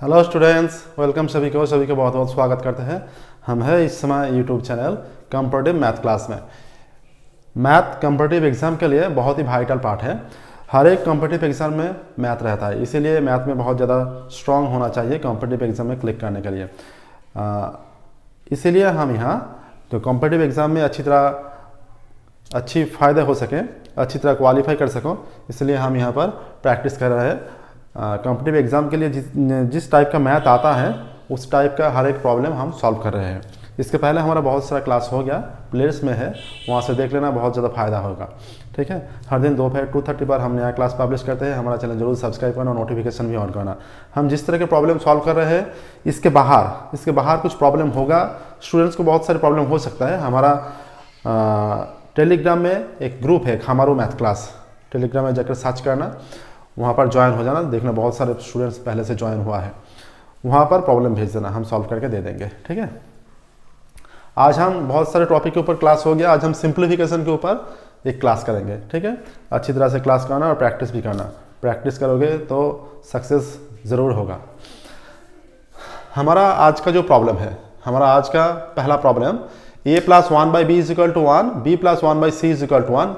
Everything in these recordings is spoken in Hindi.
हेलो स्टूडेंट्स, वेलकम सभी को बहुत बहुत स्वागत करते हैं। हम हैं इस समय YouTube channel comparative math class में। मैथ कंपैरेटिव एग्जाम के लिए बहुत ही वाइटल पार्ट है। हर एक कंपैरेटिव एग्जाम में मैथ रहता है, इसीलिए मैथ में बहुत ज़्यादा स्ट्रांग होना चाहिए कंपैरेटिव एग्जाम में क्लिक करने के लिए। इसीलिए हम यहाँ तो कंपैरेटिव एग्जाम में अच्छी फ़ायदे हो सके, अच्छी तरह क्वालिफाई कर सको, इसलिए हम यहाँ पर प्रैक्टिस कर रहे हैं। कॉम्पिटिटिव एग्ज़ाम के लिए जिस टाइप का मैथ आता है उस टाइप का हर एक प्रॉब्लम हम सॉल्व कर रहे हैं। इसके पहले हमारा बहुत सारा क्लास हो गया, प्लेलिस्ट में है, वहाँ से देख लेना, बहुत ज़्यादा फायदा होगा। ठीक है, हर दिन दोपहर 2:30 पर हम नया क्लास पब्लिश करते हैं। हमारा चैनल जरूर सब्सक्राइब करना और नोटिफिकेशन भी ऑन करना। हम जिस तरह के प्रॉब्लम सॉल्व कर रहे हैं इसके बाहर कुछ प्रॉब्लम होगा, स्टूडेंट्स को बहुत सारे प्रॉब्लम हो सकता है। हमारा टेलीग्राम में एक ग्रुप है, खमारू मैथ क्लास, टेलीग्राम में जाकर सर्च करना, वहाँ पर ज्वाइन हो जाना, देखना बहुत सारे स्टूडेंट्स पहले से ज्वाइन हुआ है, वहाँ पर प्रॉब्लम भेज देना, हम सॉल्व करके दे देंगे। ठीक है, आज हम बहुत सारे टॉपिक के ऊपर क्लास हो गया, आज हम सिंप्लीफिकेशन के ऊपर एक क्लास करेंगे। ठीक है, अच्छी तरह से क्लास करना और प्रैक्टिस भी करना। प्रैक्टिस करोगे तो सक्सेस ज़रूर होगा। हमारा आज का जो प्रॉब्लम है, हमारा आज का पहला problem, a + 1/b = 1, b + 1/c = 1,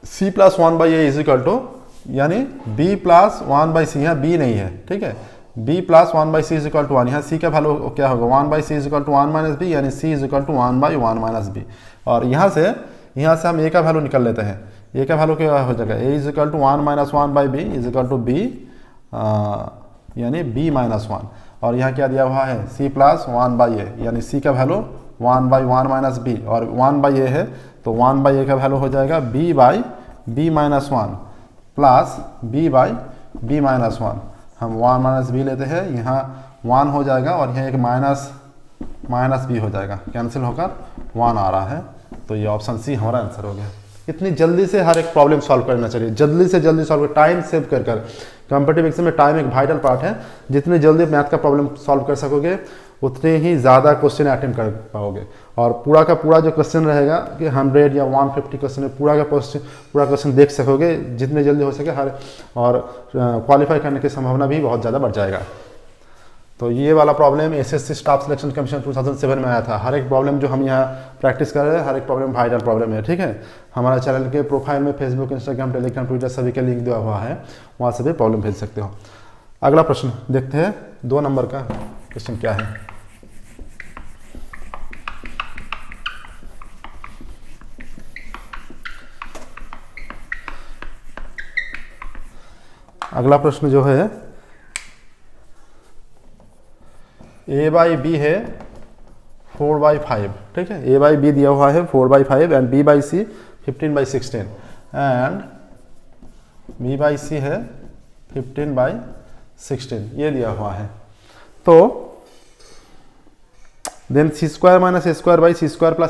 c + 1/a यानी b + 1/c, यहाँ b नहीं है। ठीक है, b + 1/c = 1, यहाँ c का वैल्यू क्या होगा, 1/c = 1 - b, यानी c = 1/1 - b। और यहाँ से हम a का वैल्यू निकल लेते हैं। a का वैल्यू क्या हो जाएगा, a = 1 - 1/b = b, यानी b - 1। और यहाँ क्या दिया हुआ है, c + 1/a, यानी c का वैल्यू 1/1 - b, और 1/a है तो 1/a का वैल्यू हो जाएगा b/b - 1 प्लस b/b - 1। हम 1 - b लेते हैं, यहाँ 1 हो जाएगा और यहाँ एक माइनस b हो जाएगा, कैंसिल होकर 1 आ रहा है। तो ये ऑप्शन सी हमारा आंसर हो गया। इतनी जल्दी से हर एक प्रॉब्लम सॉल्व करना चाहिए, जल्दी से जल्दी सॉल्व कर, टाइम सेव कर कॉम्पिटिटिव एग्जाम में टाइम एक वाइटल पार्ट है। जितनी जल्दी मैथ का प्रॉब्लम सॉल्व कर सकोगे उतने ही ज़्यादा क्वेश्चन अटेम्प्ट कर पाओगे। और पूरा का पूरा जो क्वेश्चन रहेगा कि 100 या 150 क्वेश्चन है, पूरा क्वेश्चन देख सकोगे जितने जल्दी हो सके और क्वालिफाई करने की संभावना भी बहुत ज़्यादा बढ़ जाएगा। तो ये वाला problem SSC staff selection commission 2007 में आया था। हर एक प्रॉब्लम जो हम यहाँ प्रैक्टिस कर रहे हैं, हर एक प्रॉब्लम वाइटल प्रॉब्लम है। ठीक है, हमारा चैनल के प्रोफाइल में फेसबुक, इंस्टाग्राम, टेलीग्राम, ट्विटर सभी के लिंक दिया हुआ है, वहाँ से भी प्रॉब्लम भेज सकते हो। अगला प्रश्न देखते हैं, 2 नंबर का क्वेश्चन क्या है। अगला प्रश्न जो है a/b है 4/5। ठीक है, a/b दिया हुआ है 4/5 एंड b/c 15/16 एंड b/c है 15/16, ये दिया हुआ है। तो देन c² - a² +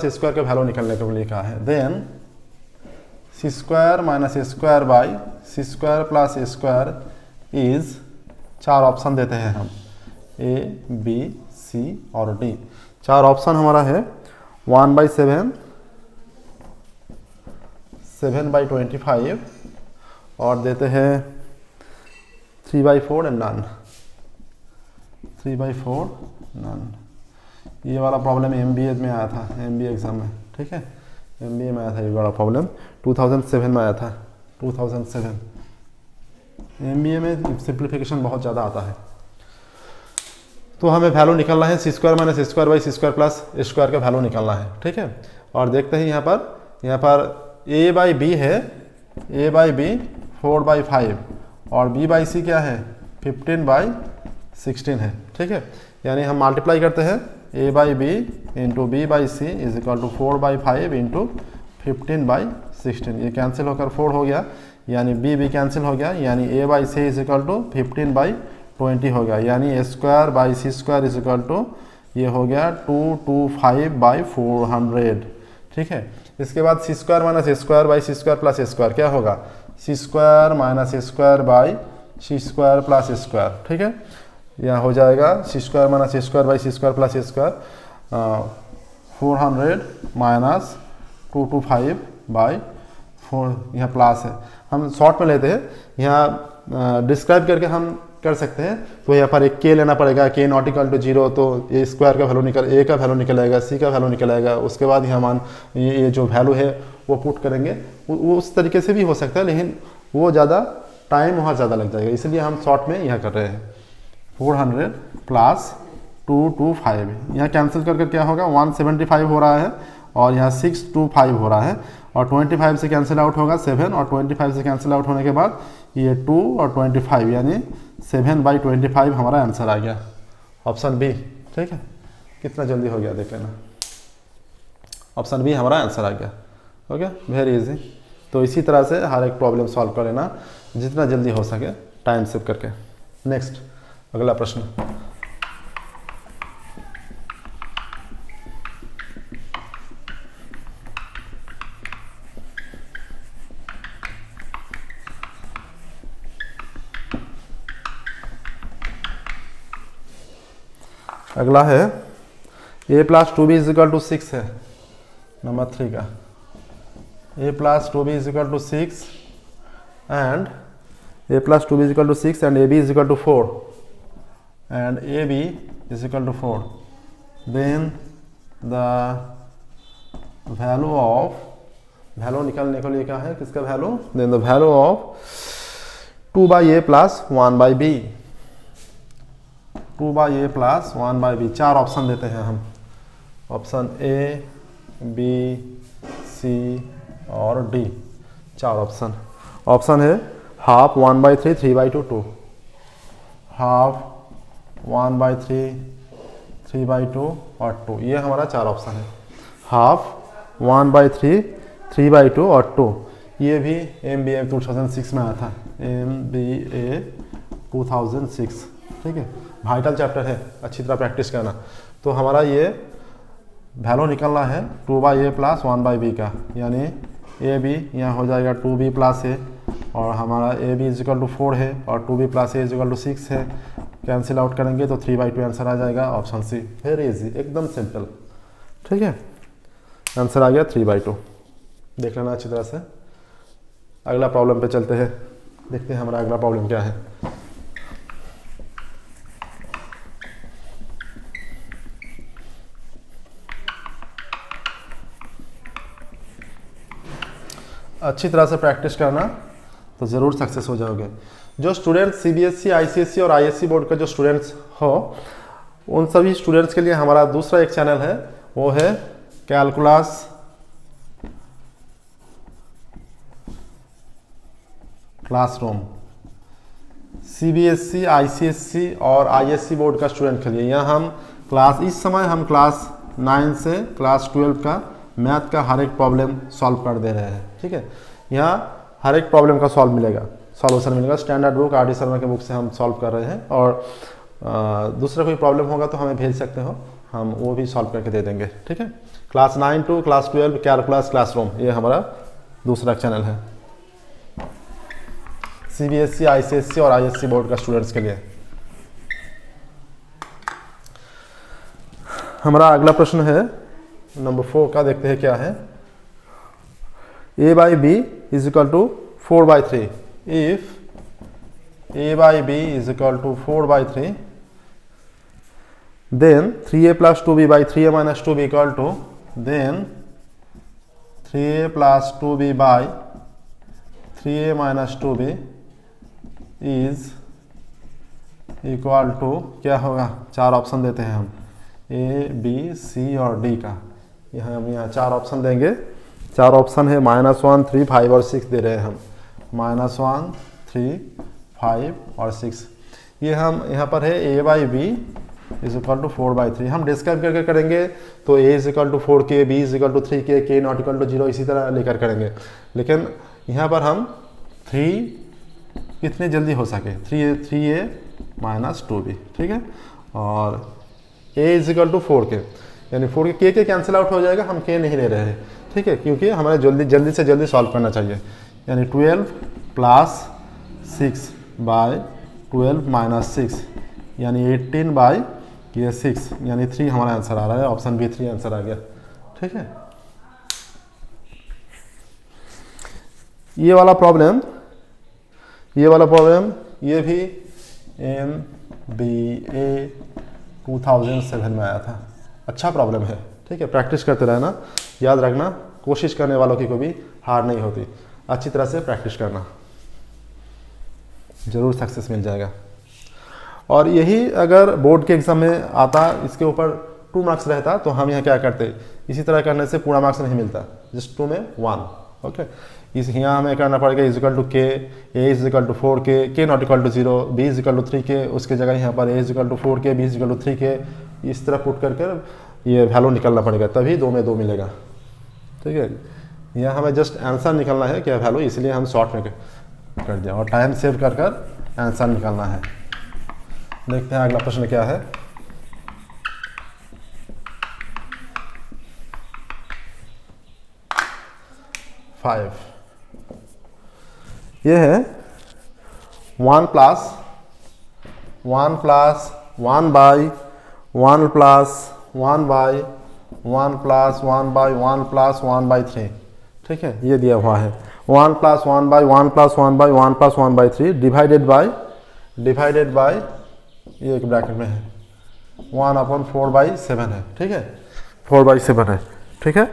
a² के वैल्यू निकलने के लिए कहा है। Then c² - a² + a² is 4 option देते हैं हम, a, b, c और d। 4 ऑप्शन हमारा है 1/7, 7/25 और देते हैं 3/4 एंड नन, 3/4 नन। ये वाला प्रॉब्लम MBA में आया था, MBA एग्जाम में। ठीक है, MBA में आया था ये वाला प्रॉब्लम, 2007 में आया था, 2007। MBA में सिंप्लीफिकेशन बहुत ज़्यादा आता है। तो हमें वैल्यू निकालना है, c² - a² + a² का वैल्यू निकालना है। ठीक है, और देखते हैं यहाँ पर a/b है, a/b 4/5 और b/c क्या है 15/16 है। ठीक है, यानी हम मल्टीप्लाई करते हैं, a/b × b/c = 4/5 × 15/16, ये कैंसिल होकर 4 हो गया, यानी b भी कैंसिल हो गया, यानी a/c = 15/20 हो गया, यानी a²/c² ये हो गया 225/400। ठीक है, इसके बाद c² - a² + a² क्या होगा, c² - a² + a²। ठीक है, यह हो जाएगा c² - a² + a² 400 - 225/4, यहाँ प्लस है, हम शॉर्ट में लेते हैं। यहाँ डिस्क्राइब करके हम कर सकते हैं तो यहाँ पर एक के लेना पड़ेगा, के नॉट इक्वल टू 0, तो ए स्क्वायर का वैल्यू निकल, ए का वैल्यू निकल आएगा, सी का वैल्यू निकल आएगा। उसके बाद यहाँ मान ये जो वैल्यू है वो पुट करेंगे। वो उस तरीके से भी हो सकता है, लेकिन वो ज़्यादा टाइम वहाँ ज़्यादा लग जाएगा, इसलिए हम शॉर्ट में यह कर रहे हैं। 400 प्लस 225, यहाँ कैंसिल कर क्या होगा, 175 हो रहा है और यहाँ 625 हो रहा है, और 25 से कैंसिल आउट होगा 7, और 25 से कैंसिल आउट होने के बाद ये 2 और 25 यानी 7/25 हमारा आंसर आ गया, ऑप्शन बी। ठीक है, कितना जल्दी हो गया देख लेना, ऑप्शन बी हमारा आंसर आ गया। Okay, very easy. तो इसी तरह से हर एक प्रॉब्लम सॉल्व कर लेना जितना जल्दी हो सके, टाइम सेव करके। नेक्स्ट, अगला प्रश्न। अगला है a plus 2b is equal to 6 है, नंबर 3 का। a plus 2b is equal to 6 and a plus 2b is equal to 6 and ab is equal to 4 and ab is equal to 4, then the value of, value निकालने के लिए क्या है, किसका value, then the value of 2/a plus 1/b, 2/a plus 1/b। 4 option देते हैं हम, ऑप्शन ए, बी, सी और डी, 4 ऑप्शन। ऑप्शन है हाफ 1/3, 3/2, 2, हाफ 1/3, 3/2 और 2, ये हमारा 4 ऑप्शन है। हाफ 1/3, 3/2 और 2, ये भी MBA 2006 में आया था, MBA 2006। ठीक है, वाइटल चैप्टर है, अच्छी तरह प्रैक्टिस करना। तो हमारा ये वैल्यू निकलना है 2/a प्लस 1/b का, यानी ए बी यहाँ हो जाएगा 2b प्लस ए, और हमारा a b is equal to 4 है और 2b plus a is equal to 6 है। कैंसिल आउट करेंगे तो 3/2 आंसर आ जाएगा, ऑप्शन सी। वेरी इजी, एकदम सिंपल। ठीक है, आंसर आ गया 3/2। देख लेना अच्छी तरह से। अगला प्रॉब्लम पे चलते हैं, देखते हैं हमारा अगला प्रॉब्लम क्या है। अच्छी तरह से प्रैक्टिस करना तो ज़रूर सक्सेस हो जाओगे। जो स्टूडेंट्स CBSE, ICSE और ISC बोर्ड का जो स्टूडेंट्स हो, उन सभी स्टूडेंट्स के लिए हमारा दूसरा एक चैनल है, वो है कैलकुलस क्लासरूम। CBSE, ICSE और ISC बोर्ड का स्टूडेंट के लिए यहाँ हम क्लास, इस समय हम क्लास 9 से क्लास 12 का मैथ का हर एक प्रॉब्लम सॉल्व कर दे रहे हैं। ठीक है, यहाँ हर एक प्रॉब्लम का सॉल्यूशन मिलेगा। स्टैंडर्ड बुक RD शर्मा के बुक से हम सॉल्व कर रहे हैं, और दूसरा कोई प्रॉब्लम होगा तो हमें भेज सकते हो, हम वो भी सॉल्व करके दे देंगे। ठीक है, class 9 to class 12 calculus classroom, ये हमारा दूसरा चैनल है CBSE, ICSE और ISC बोर्ड का स्टूडेंट्स के लिए। हमारा अगला प्रश्न है नंबर 4 का, देखते हैं क्या है। a/b is equal to 4/3, if a/b is equal to 4/3, then 3a plus 2b by 3a minus 2b equal to, then 3a plus 2b by 3a minus 2b is equal to, क्या होगा, 4 ऑप्शन देते हैं हम, A, B, C और D का। यहाँ हम 4 ऑप्शन देंगे। 4 ऑप्शन है -1, 3, 5 और 6 दे रहे हैं हम, -1, 3, 5 और 6। ये हम यहाँ पर है a/b इज इक्वल टू 4/3। हम डिस्क्राइब करके करेंगे तो a is equal to 4k, b is equal to 3k, k not equal to 0, इसी तरह लेकर करेंगे। लेकिन यहाँ पर हम 3 कितने जल्दी हो सके, 3a माइनस 2b। ठीक है, और a is equal to 4k, यानी 4k के कैंसिल आउट हो जाएगा, हम k नहीं ले रहे हैं। ठीक है, क्योंकि हमें जल्दी से जल्दी सॉल्व करना चाहिए। यानी 12 प्लस 6 बाय 12 माइनस 6, यानी 18 बाय ये 6, यानी 3 हमारा आंसर आ रहा है, ऑप्शन बी 3 आंसर आ गया। ठीक है, ये वाला प्रॉब्लम ये भी MBA 2007 में आया था। अच्छा प्रॉब्लम है, ठीक है। प्रैक्टिस करते रहना, याद रखना, कोशिश करने वालों की कभी हार नहीं होती। अच्छी तरह से प्रैक्टिस करना, ज़रूर सक्सेस मिल जाएगा। और यही अगर बोर्ड के एग्ज़ाम में आता, इसके ऊपर 2 मार्क्स रहता, तो हम यहाँ क्या करते, इसी तरह करने से पूरा मार्क्स नहीं मिलता, जस्ट 2 में 1। ओके, इस यहाँ हमें करना पड़ेगा इजिकल टू के, ए is equal to 4k, k not equal to 0, b is equal to 3k, उसके जगह यहाँ पर a is equal to 4k, b is equal to 3k, इस तरह पुट करके ये वैल्यू निकलना पड़ेगा, तभी 2 में 2 मिलेगा, ठीक है। यहाँ हमें जस्ट आंसर निकलना है क्या वैल्यू, इसलिए हम शॉर्ट में कर दिया, और टाइम सेव कर कर आंसर निकालना है। देखते हैं अगला प्रश्न क्या है। ये है 1 plus 1 plus 1 by 1 plus 1 by 1 plus 1 by 1 plus 1 by 3, ठीक है। ये दिया हुआ है 1 plus 1 by 1 plus 1 by 1 plus 1 by 3 divided by ये एक ब्रैकेट में है 1/4/7 है, ठीक है, 4/7 है, ठीक है।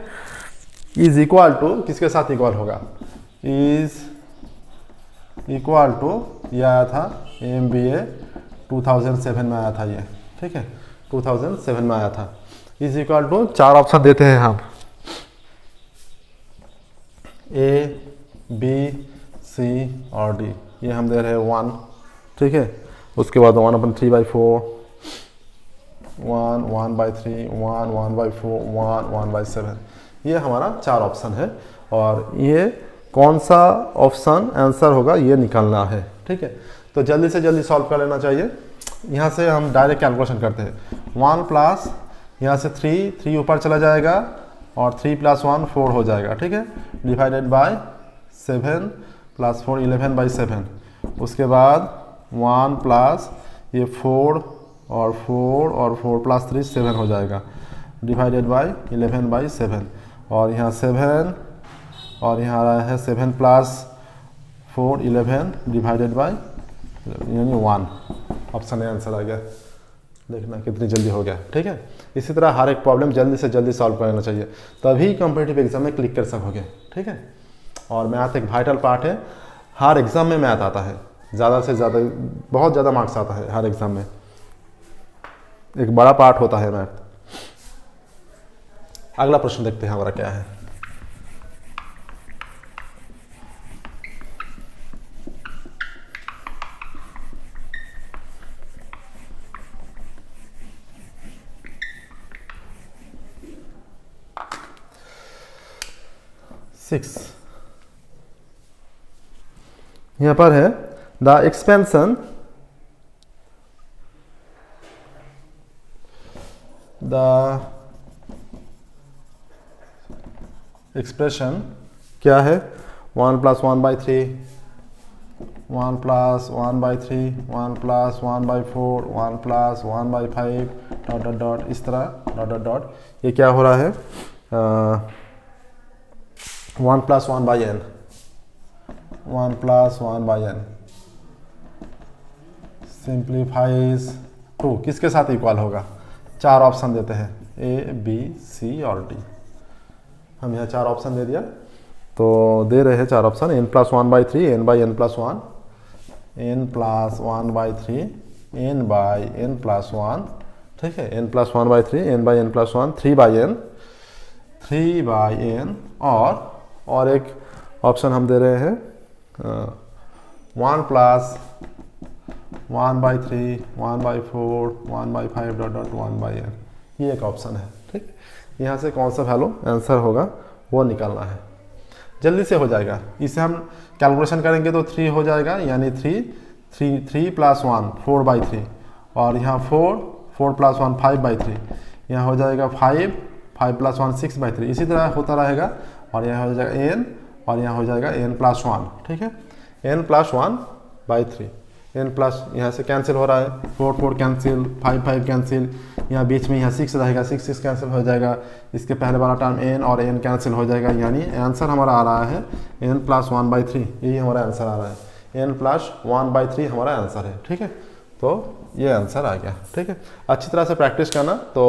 इज इक्वल टू किसके साथ इक्वल होगा, इज इक्वल टू ये आया था MBA 2007 में आया था ये, ठीक है, 2007 में आया था। इज इक्वल टू 4 ऑप्शन देते हैं हम, A, B, C और D। ये हम दे रहे हैं 1, ठीक है। उसके बाद 1/3/4, 1, 1/3, 1, 1/4, 1, 1/7। ये हमारा 4 ऑप्शन है, और ये कौन सा ऑप्शन आंसर होगा ये निकालना है, ठीक है। तो जल्दी से जल्दी सॉल्व कर लेना चाहिए। यहाँ से हम डायरेक्ट कैलकुलेशन करते हैं। 1 प्लस यहाँ से 3 ऊपर चला जाएगा, और 3 + 1 4 हो जाएगा, ठीक है, डिवाइडेड बाय 7 + 4 11/7। उसके बाद 1 प्लस ये 4 और 4 + 3 7 हो जाएगा, डिवाइडेड बाय 11/7। और यहाँ 7 और यहाँ आ रहा है 7 + 4 11 डिवाइडेड बाय यानी 1। ऑप्शन ए आंसर आ गया। देखना कितनी जल्दी हो गया, ठीक है। इसी तरह हर एक प्रॉब्लम जल्दी से जल्दी सॉल्व करना चाहिए, तभी कॉम्पिटिटिव एग्जाम में क्लिक कर सकोगे, ठीक है। और मैथ एक वाइटल पार्ट है, हर एग्जाम में मैथ आता है, ज़्यादा से ज़्यादा बहुत ज़्यादा मार्क्स आता है हर एग्जाम में, एक बड़ा पार्ट होता है मैथ। अगला प्रश्न देखते हैं हमारा क्या है। यहाँ पर है द एक्सपेंशन एक्सप्रेशन क्या है, 1 + 1/3, 1 + 1/3, 1 + 1/4, 1 + 1/5 ... इस तरह ... ये क्या हो रहा है, 1 + 1/n, 1 + 1/n सिंप्लीफाइज टू किसके साथ इक्वल होगा। 4 ऑप्शन देते हैं, A, B, C और D। हम यहाँ 4 ऑप्शन दे दिया, तो दे रहे हैं 4 option, n + 1/3, n/n + 1, n + 1/3, n/n + 1, ठीक है, n + 1/3, n/n + 1, 3/n, 3/n, और एक ऑप्शन हम दे रहे हैं 1 + 1/3, 1/4, 1/5 ... 1/n। ये एक ऑप्शन है, ठीक। यहाँ से कौन सा वैल्यू आंसर होगा वो निकालना है, जल्दी से हो जाएगा। इसे हम कैलकुलेशन करेंगे तो 3 हो जाएगा, यानी 3 + 1 4/3, और यहाँ 4 + 1 5/3, यहाँ हो जाएगा 5 + 1 6/3। इसी तरह होता रहेगा, और यहाँ हो जाएगा n, और यहाँ हो जाएगा n + 1, ठीक है, n + 1/3, n प्लस यहाँ से कैंसिल हो रहा है, 4 कैंसिल, 5 कैंसिल, यहाँ बीच में यहाँ 6 रहेगा, 6 कैंसिल हो जाएगा, इसके पहले वाला टर्म n और n कैंसिल हो जाएगा, यानी आंसर हमारा आ रहा है n + 1/3। यही हमारा आंसर आ रहा है, n + 1/3 हमारा आंसर है, ठीक है। तो ये आंसर आ गया। ठीक है, अच्छी तरह से प्रैक्टिस करना तो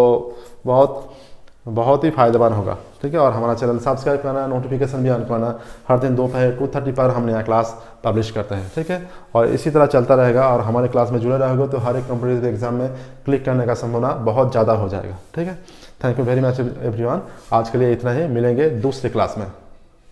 बहुत ही फायदेमंद होगा। ठीक है, और हमारा चैनल सब्सक्राइब करना, नोटिफिकेशन भी ऑन करना। हर दिन दोपहर 2:30 पर हम नया क्लास पब्लिश करते हैं। ठीक है, और इसी तरह चलता रहेगा और हमारे क्लास में जुड़े रहोगे तो हर एक कॉम्पिटिटिव एग्जाम में क्लिक करने का संभावना बहुत ज़्यादा हो जाएगा। ठीक है, thank you very much everyone. आज के लिए इतना ही, मिलेंगे दूसरे क्लास में।